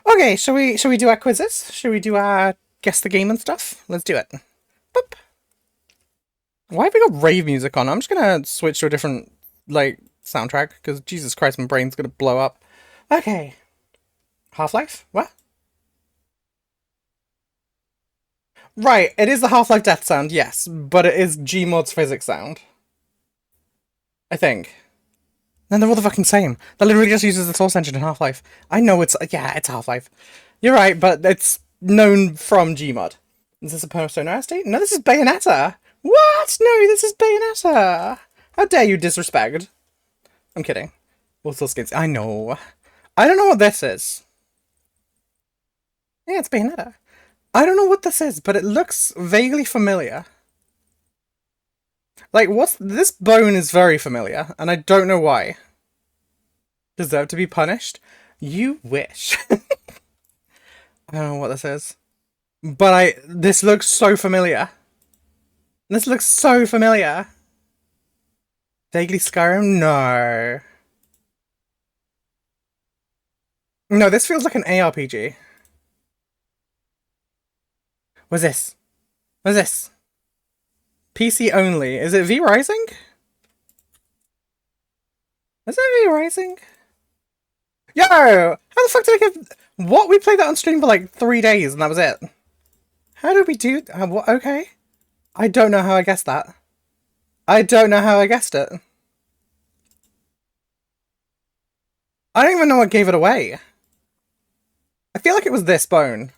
Okay, shall we do our quizzes? Shall we do our guess the game and stuff? Let's do it. Boop. Why have we got rave music on? I'm just gonna switch to a different like soundtrack because Jesus Christ, my brain's gonna blow up. Okay. Half-Life? What? Right, it is the Half-Life death sound, yes, but it is Gmod's physics sound. I think. Then they're all the fucking same. That literally just uses the source engine in Half-Life. I know it's it's Half-Life. You're right, but it's known from Gmod. Is this a Persona estate? No, this is Bayonetta. What? No, this is Bayonetta. How dare you disrespect? I'm kidding. We'll still skins. I know. I don't know what this is. Yeah, it's Bayonetta. I don't know what this is, but it looks vaguely familiar. Like, what's... This bone is very familiar, and I don't know why. Deserve to be punished? You wish. I don't know what this is. But this looks so familiar. This looks so familiar. Vaguely Skyrim? No. No, this feels like an ARPG. What's this? What's this? PC only. Is it V Rising? Is it V Rising? Yo! How the fuck did I get... What? We played that on stream for like 3 days and that was it. How did we do... what? Okay. I don't know how I guessed that. I don't know how I guessed it. I don't even know what gave it away. I feel like it was this bone.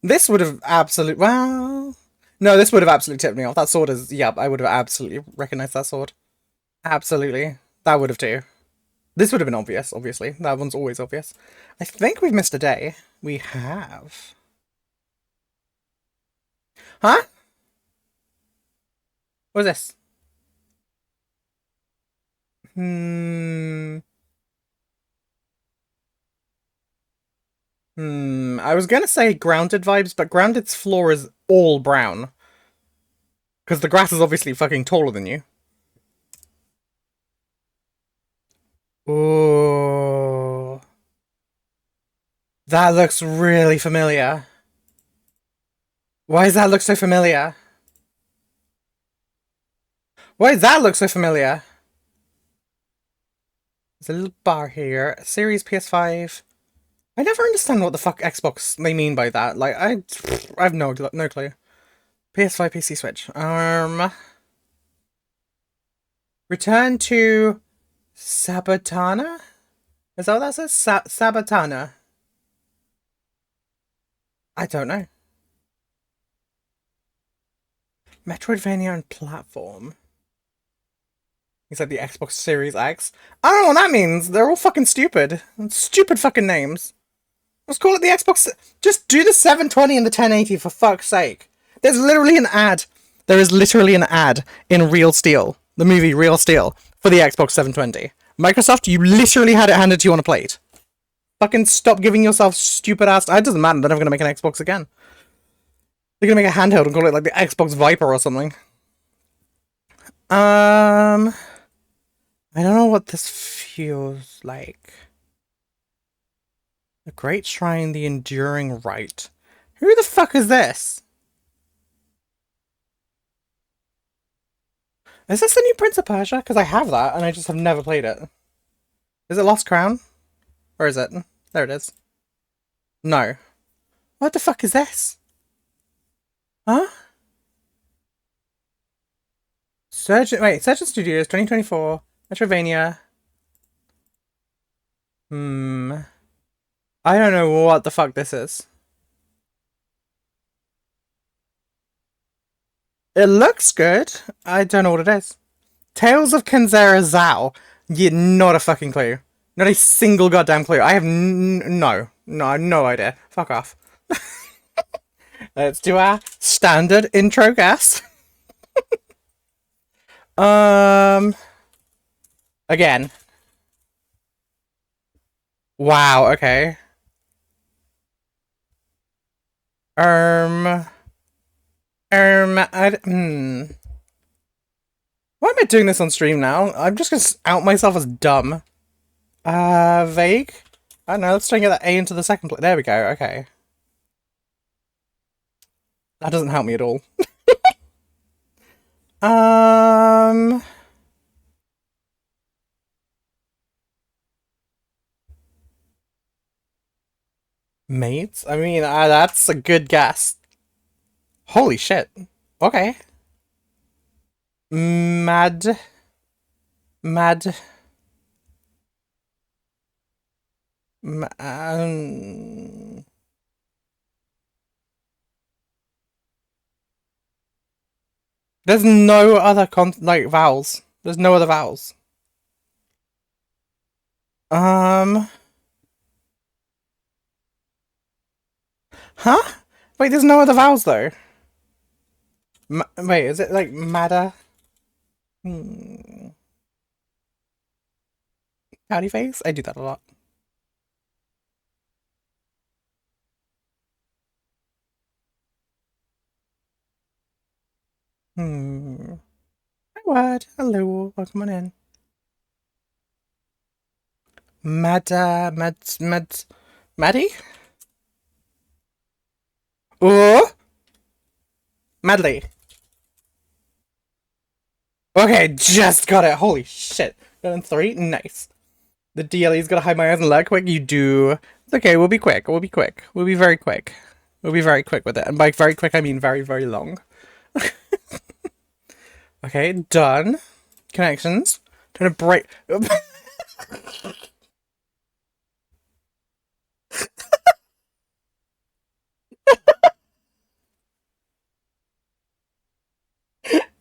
This would have absolutely... Well... No, this would have absolutely tipped me off. That sword is... Yep, I would have absolutely recognized that sword. Absolutely. That would have too. This would have been obvious, obviously. That one's always obvious. I think we've missed a day. We have. Huh? What is this? I was gonna say Grounded vibes, but Grounded's floor is all brown. Because the grass is obviously fucking taller than you. Ooh. That looks really familiar. Why does that look so familiar? Why does that look so familiar? There's a little bar here. Series PS5. I never understand what the fuck Xbox they mean by that. Like, I have no clue. PS5, PC, Switch. Return to Sabatana? Is that what that says? Sabatana. I don't know. Metroidvania on platform. Except the Xbox Series X. I don't know what that means. They're all fucking stupid. Stupid fucking names. Let's call it the Xbox... Just do the 720 and the 1080 for fuck's sake. There's literally an ad. There is literally an ad in Real Steel. The movie Real Steel. For the Xbox 720. Microsoft, you literally had it handed to you on a plate. Fucking stop giving yourself stupid ass... It doesn't matter. They're never going to make an Xbox again. They're going to make a handheld and call it like the Xbox Viper or something. I don't know what this feels like. The Great Shrine, the Enduring Rite. Who the fuck is this? Is this the new Prince of Persia? Because I have that, and I just have never played it. Is it Lost Crown? Or is it? There it is. No. What the fuck is this? Huh? Surgeon Studios, 2024. Metrovania. I don't know what the fuck this is. It looks good. I don't know what it is. Tales of Kenzera Zao. Yeah, not a fucking clue. Not a single goddamn clue. I have no idea. Fuck off. Let's do our standard intro guess. Again. Wow, okay. Why am I doing this on stream now? I'm just gonna out myself as dumb. Vague? I don't know, let's try and get that A into the second place. There we go, okay. That doesn't help me at all. Um... Maids? I mean, that's a good guess. Holy shit. Okay. Mad... Mad... There's no other vowels. There's no other vowels. Huh? Wait, there's no other vowels though. Wait, is it like madder? Pouty face? I do that a lot. Hi, word. Hello. Welcome on in. Maddie? Oh! Madly. Okay, just got it. Holy shit. Got in 3? Nice. The DLE's gotta hide my eyes and let quick. You do. It's okay, we'll be quick. We'll be quick. We'll be very quick. We'll be very quick with it. And by very quick, I mean very, very long. Okay, done. Connections. Trying to break.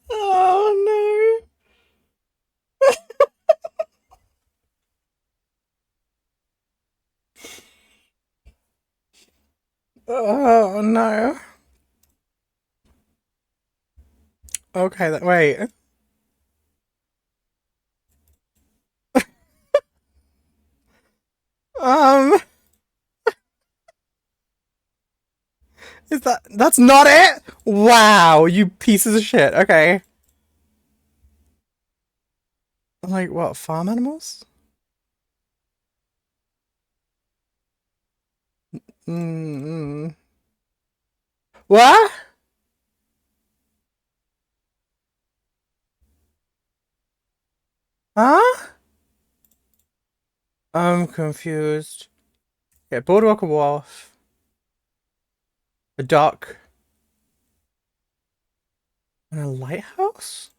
Oh no. Oh no. Okay, wait. Um, that's not it? Wow, you pieces of shit. Okay. Like what, farm animals? Mm. What? Huh? I'm confused. Yeah, boardwalk, a wharf. A dock. And a lighthouse?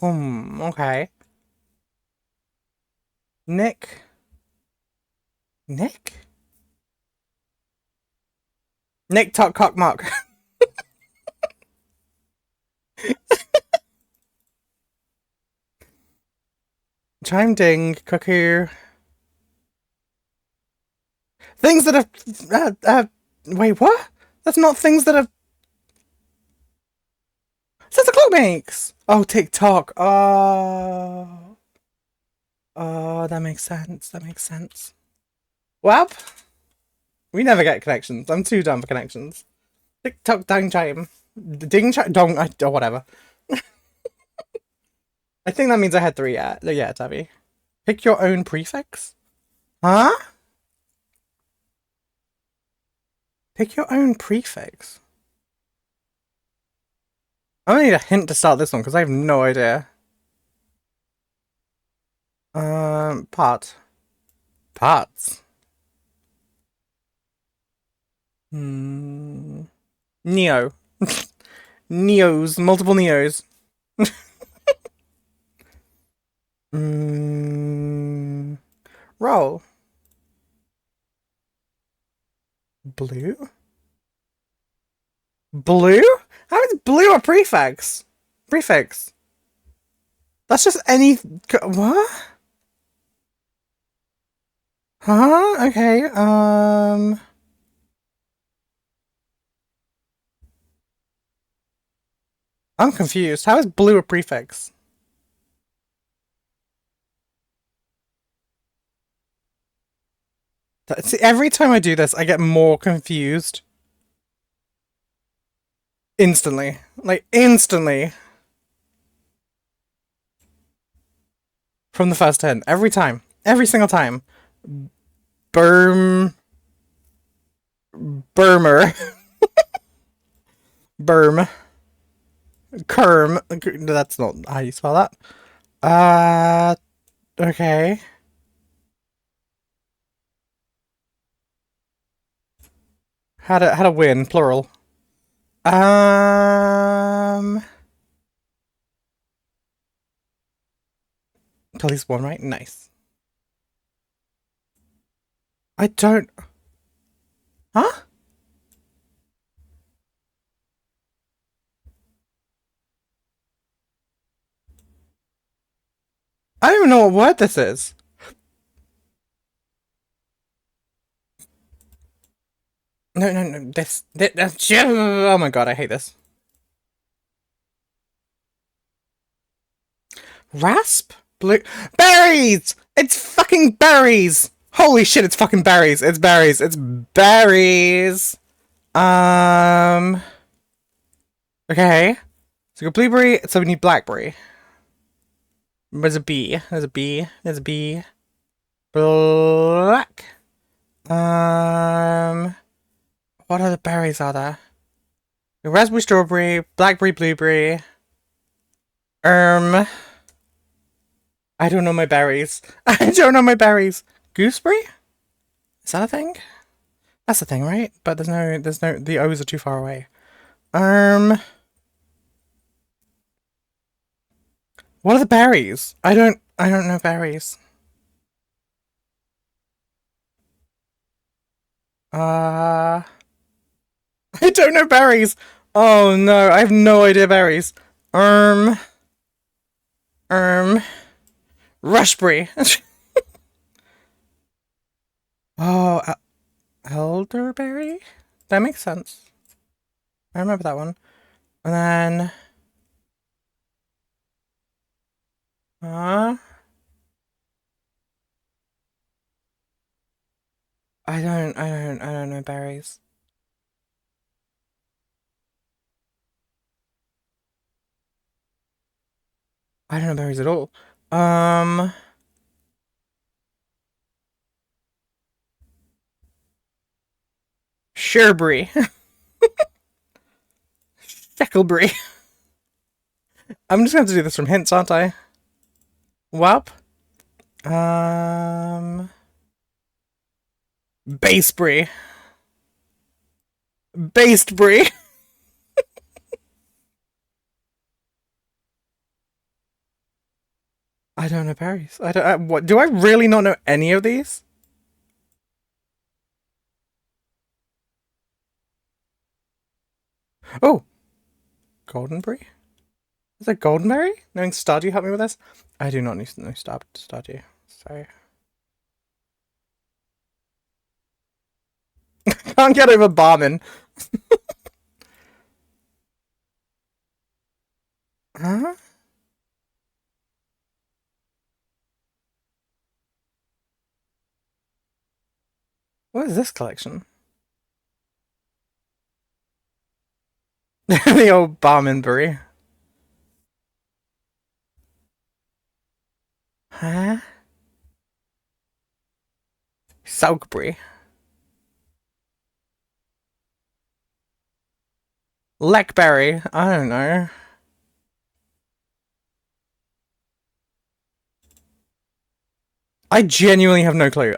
Okay. Nick. Nick? Nick Tuck Cock Muck. Chime ding, cuckoo. Things that have, wait, what? That's not things that have. Says the clock makes. Oh, TikTok. Oh. Oh, that makes sense. That makes sense. Well, we never get connections. I'm too dumb for connections. TikTok dang chime. Ding chime dong or whatever. I think that means I had 3 yet. Yeah, Tabby. Pick your own prefix? Huh? Pick your own prefix. I'm gonna need a hint to start this one because I have no idea. Part. Parts. Neo. Neos. Multiple Neos. Roll. Blue? Blue? How is blue a prefix? Prefix. That's just any. What? Huh? Okay. I'm confused. How is blue a prefix? See, every time I do this, I get more confused. Instantly. Like, instantly. from the first 10. Every time. Every single time. Burmer. Berm. Kerm. That's not how you spell that. Okay. How to win, plural. At least one, right? Nice. I don't... Huh? I don't even know what word this is. No. This oh my god, I hate this. Rasp? Blue... Berries! It's fucking berries! Holy shit, it's fucking berries. It's berries. It's berries. Okay. So we got blueberry, so we need blackberry. There's a bee. There's a bee. There's a bee. Black. What other berries are there? Raspberry, strawberry, blackberry, blueberry. I don't know my berries. I don't know my berries. Gooseberry? Is that a thing? That's a thing, right? But there's no, the O's are too far away. What are the berries? I don't know berries. I don't know berries. Oh no, I have no idea berries. Rushberry. Oh, elderberry? That makes sense. I remember that one. And then... I don't know berries. I don't know berries at all. Sherberry. Sheckleberry. I'm just going to have to do this from hints, aren't I? Wop. Baseberry. Basedberry. I don't know berries. I don't. What do I really not know any of these? Oh, goldenberry. Is that goldenberry? Knowing Stardew help me with this? I do not know Stardew. Sorry. Can't get over Barman. Huh? What is this collection? The old Barmanberry. Huh? Saukberry. Leckberry. I don't know. I genuinely have no clue.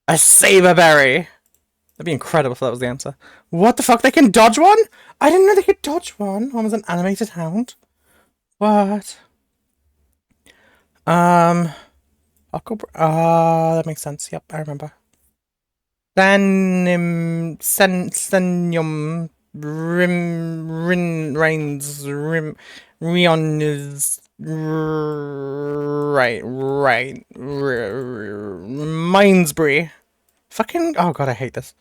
A Saberberry. That'd be incredible if that was the answer. What the fuck? They can dodge one? I didn't know they could dodge one. One was an animated hound. What? That makes sense. Yep, I remember. Senium, Rains, Rion is, right, Minesbury. Fucking, oh god, I hate this.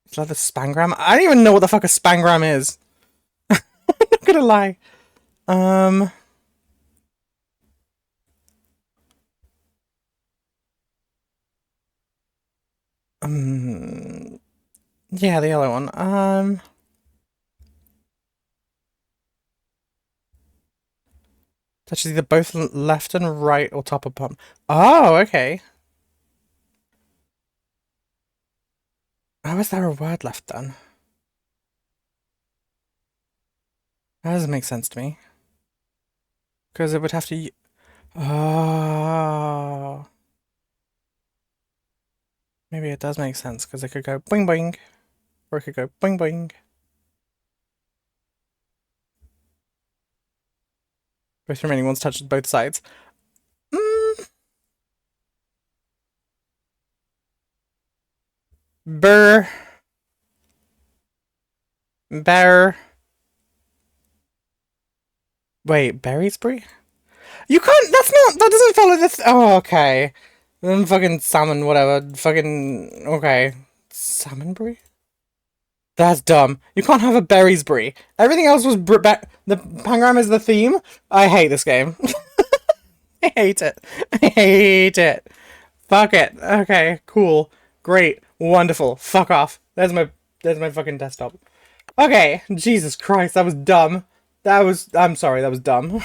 Is that the Spangram? I don't even know what the fuck a Spangram is. I'm not gonna lie. Yeah, the yellow one. It's actually either both left and right or top and bottom. Oh, okay. How is there a word left then? That doesn't make sense to me. Because it would have to. Oh. Maybe it does make sense because it could go boing boing, or it could go boing boing. Both remaining ones touched both sides. Mm. Burr. Bear. Wait, Berrysbury? You can't. That's not. That doesn't follow the. Oh, okay. Then fucking salmon, whatever. Fucking okay. Salmonbury? That's dumb. You can't have a Berrysbury. Everything else was the Pangram is the theme. I hate this game. I hate it. I hate it. Fuck it. Okay, cool. Great. Wonderful. Fuck off. There's my fucking desktop. Okay, Jesus Christ, that was dumb. I'm sorry, that was dumb.